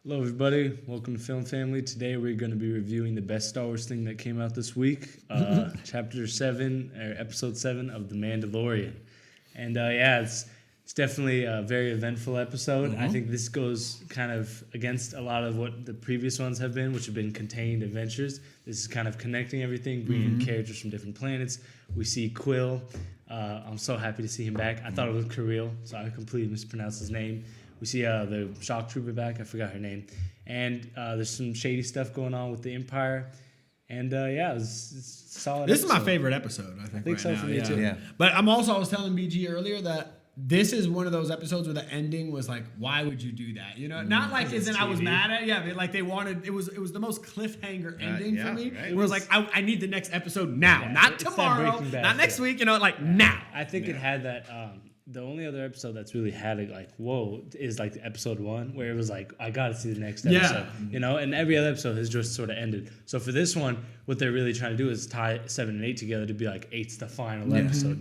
Hello, everybody. Welcome to Film Family. Today, we're going to be reviewing the best Star Wars thing that came out this week, Chapter 7, or Episode 7 of The Mandalorian. And it's definitely a very eventful episode. I think this goes kind of against a lot of what the previous ones have been, which have been contained adventures. This is kind of connecting everything, bringing characters from different planets. We see Quill. I'm so happy to see him back. I thought it was Kirill, so I completely mispronounced his name. We see the shock trooper back. I forgot her name. And there's some shady stuff going on with the Empire. And it's a solid This episode. is my favorite episode, I think right so now, for me too. Yeah. But I was telling BG earlier that this is one of those episodes where the ending was like, why would you do that? You know, not like as in I was mad at but like they wanted it was the most cliffhanger ending for me. Right. It was like I need the next episode now, not it's that tomorrow, Breaking Bad not next thing. week, like now. I think it had that. The only other episode that's really had it like whoa is like episode 1, where it was like I gotta see the next episode, and every other episode has just sort of ended. So for this one, what they're really trying to do is tie 7 and 8 together to be like 8's the final episode,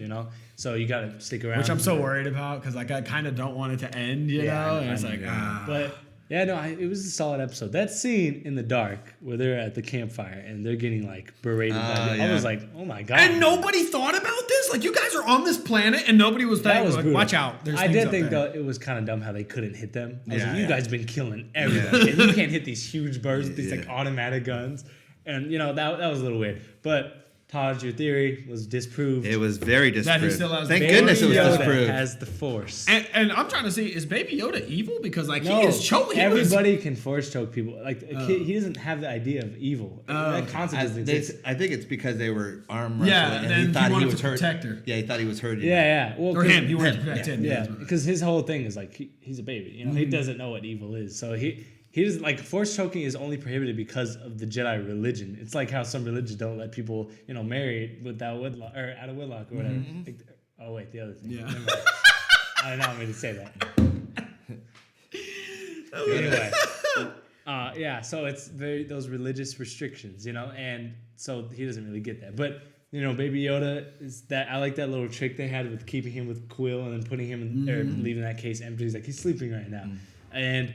So you gotta stick around. Which I'm so worried about because like I kind of don't want it to end, you know. And it's like, But it was a solid episode. That scene in the dark where they're at the campfire and they're getting like berated by I was like, oh my god. and nobody thought about this. Like you guys are on this planet and nobody was That thinking, was like, brutal. watch out. There's I things did up think there. though it was kind of dumb how they couldn't hit them. I was like, you Yeah. guys been killing everybody. And you can't hit these huge birds with these like automatic guns. And that was a little weird. But Taj, your theory was disproved. It was very disproved. That he still has Thank Baby goodness it was Yoda disproved. has the Force. And I'm trying to see, is Baby Yoda evil? Because like No, he is choking. everybody can Force choke people. Like a kid, he doesn't have the idea of evil. That concept doesn't exist. I think it's because they were arm wrestling Yeah, and then he he thought he wanted was to hurt. protect her. Yeah, he thought he was hurting. Yeah. Well, Or 'cause- him. He wanted to protect him. Yeah, that's what- because his whole thing is like he's a baby. He doesn't know what evil is. So he doesn't like force choking is only prohibited because of the Jedi religion. It's like how some religions don't let people marry without wedlock or out of wedlock or whatever. Like, oh wait, the other thing. Yeah. Never mind. I don't know how to say that. Anyway, so it's very those religious restrictions, and so he doesn't really get that. But Baby Yoda is that I like that little trick they had with keeping him with Quill and then putting him in, or leaving that case empty. He's like he's sleeping right now, and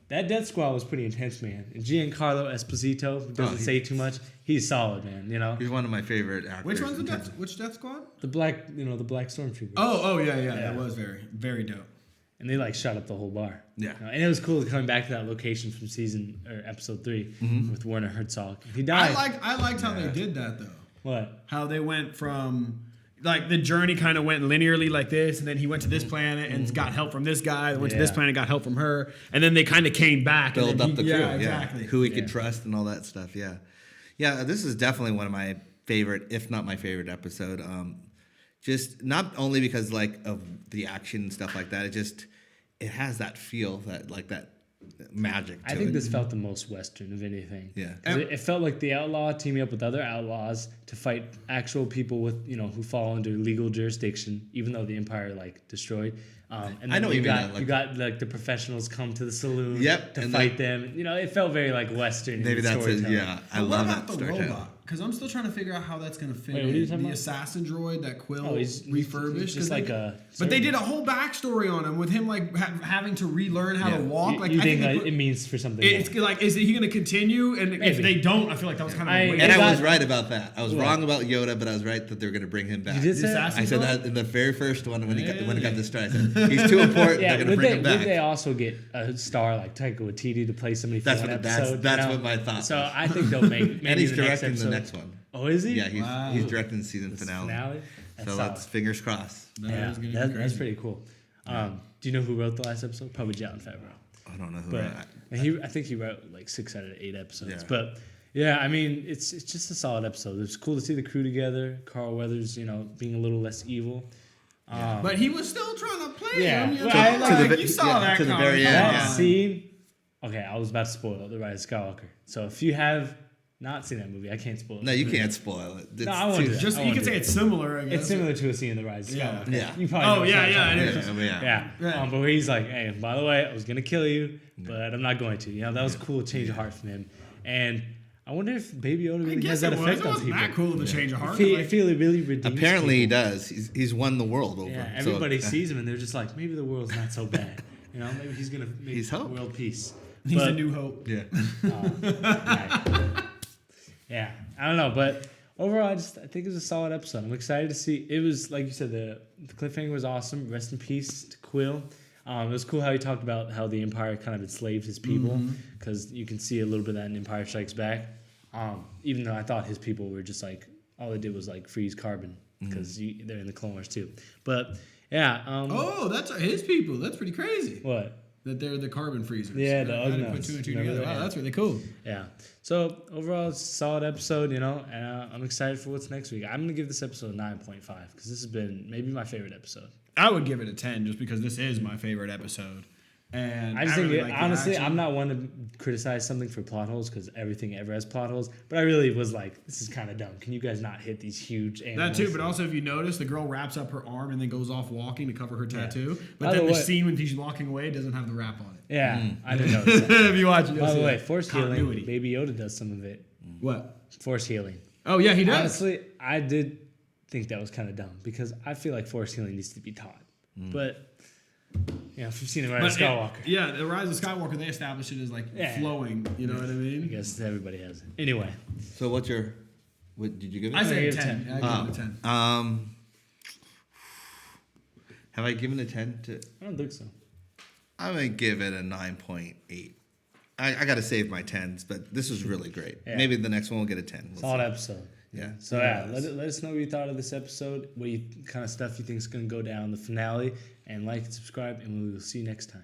that Death Squad was pretty intense, man. And Giancarlo Esposito, who doesn't say too much, he's solid, man. He's one of my favorite actors. Which one's which Death Squad? The black stormtrooper. Oh yeah. That was very, very dope. And they like shot up the whole bar. Yeah. And it was cool coming back to that location from episode 3 with Werner Herzog. He died. I liked how they did that though. What? How they went from like the journey kind of went linearly like this, and then he went to this planet and got help from this guy. Went to this planet, got help from her, and then they kind of came back. Build and up then the crew. Yeah, exactly. Who he could trust and all that stuff. Yeah. Yeah, this is definitely one of my favorite, if not my favorite episode. Just not only because like of the action and stuff like that, it has that feel, that magic to I think it. this felt the most Western of anything. Yeah. 'Cause it felt like the outlaw teaming up with other outlaws to fight actual people with who fall under legal jurisdiction, even though the Empire destroyed. And then I know what you mean, you got the professionals come to the saloon Yep, to and fight them. It felt very Western. Maybe in that's it. storytelling. Yeah, I But love what that about the storytelling. robot? Because I'm still trying to figure out how that's going to fit Wait, what are you in. talking The about? assassin droid that Quill he's refurbished. just 'Cause like they- a. But they did a whole backstory on him with him having to relearn how to walk. You I think they put- it means for something? it's more. like, is he going to continue? And if Maybe. they don't, I feel like that was kind of a waste. And Is I was that- right about that. I was wrong about Yoda, but I was right that they're going to bring him back. You did say that? assassin I said droid? that in the very first one when it got destroyed. I said, he's too important. Yeah, they're going to bring him back. would they also get a star like Taika Waititi to play somebody for That's one what episode? that's what my thought. So was. I think they'll make maybe And he's the next directing the episode. next one. Oh, is he? Yeah, he's directing the season finale. That's So solid. let's fingers crossed. Yeah, is gonna be that's crazy. pretty cool. Do you know who wrote the last episode? Probably Jon Favreau. I don't know who. But I think he wrote like 6 out of 8 episodes. Yeah. But yeah, I mean, it's just a solid episode. It's cool to see the crew together. Carl Weathers, being a little less evil. But he was still trying to play Yeah. him. You, Well, know? I like- Like, you saw that to the coming. very Come end, That yeah. on. scene. Okay, I was about to spoil The Rise of Skywalker. So if you have not seen that movie, I can't spoil it. No, you can't spoil it. It's No, I won't too- do that. Just I you won't can do say that. it's similar. I guess. It's similar to a scene in The Rise of Yeah. Skywalker. Yeah. You probably Oh know yeah, what yeah, I'm it talking is. about. Yeah. Yeah. But where he's like, hey, by the way, I was gonna kill you, but I'm not going to. That was a cool change of heart from him. And I wonder if Baby Yoda I really guess has that it was. effect It on wasn't people. that cool of a change of heart. I feel it really redeems Apparently he people. does. He's won the world over. Yeah, So, everybody sees him and they're just like, maybe the world's not so bad. Maybe he's gonna make He's hope. world peace. He's But- a new hope. Yeah. Right. Yeah, I don't know, but overall, I think it was a solid episode. I'm excited to see. It was like you said, the cliffhanger was awesome. Rest in peace to Quill. It was cool how he talked about how the Empire kind of enslaved his people, because you can see a little bit of that in Empire Strikes Back. Even though I thought his people were just like, all they did was like freeze carbon, because they're in the Clone Wars too. But yeah. Oh, that's his people. That's pretty crazy. What? That they're the carbon freezers. Yeah, the I didn't put Ugnaughts. two and two Remember together. that? Wow, that's really cool. Yeah. So overall, it's a solid episode, and I'm excited for what's next week. I'm gonna give this episode a 9.5 because this has been maybe my favorite episode. I would give it a 10 just because this is my favorite episode. And I just think, really like the honestly, action. I'm not one to criticize something for plot holes because everything ever has plot holes. But I really was like, this is kind of dumb. Can you guys not hit these huge animals? That too, but also if you notice, the girl wraps up her arm and then goes off walking to cover her tattoo. But By then the the way- scene when she's walking away doesn't have the wrap on it. Yeah, I didn't notice that. If you watch it, you'll By the see way, that. force healing. Continuity. Baby Yoda does some of it. What? Force healing. Oh yeah, he does. Honestly, I did think that was kind of dumb because I feel like force healing needs to be taught. But if you've seen the Rise of Skywalker, The Rise of Skywalker, they established it as like Yeah. flowing. You know what I I mean? guess everybody has it. Anyway, So what did you give it? I say gave 10. 10. I give it a 10. Have I given a 10 to? I don't think so. I'm gonna give it a 9.8. I gotta save my 10s, but this was really great. Yeah. Maybe the next one will get a 10. We'll Solid see. episode. Yeah. So let us know what you thought of this episode, what kind of stuff you think is going to go down the finale, and like and subscribe, and we will see you next time.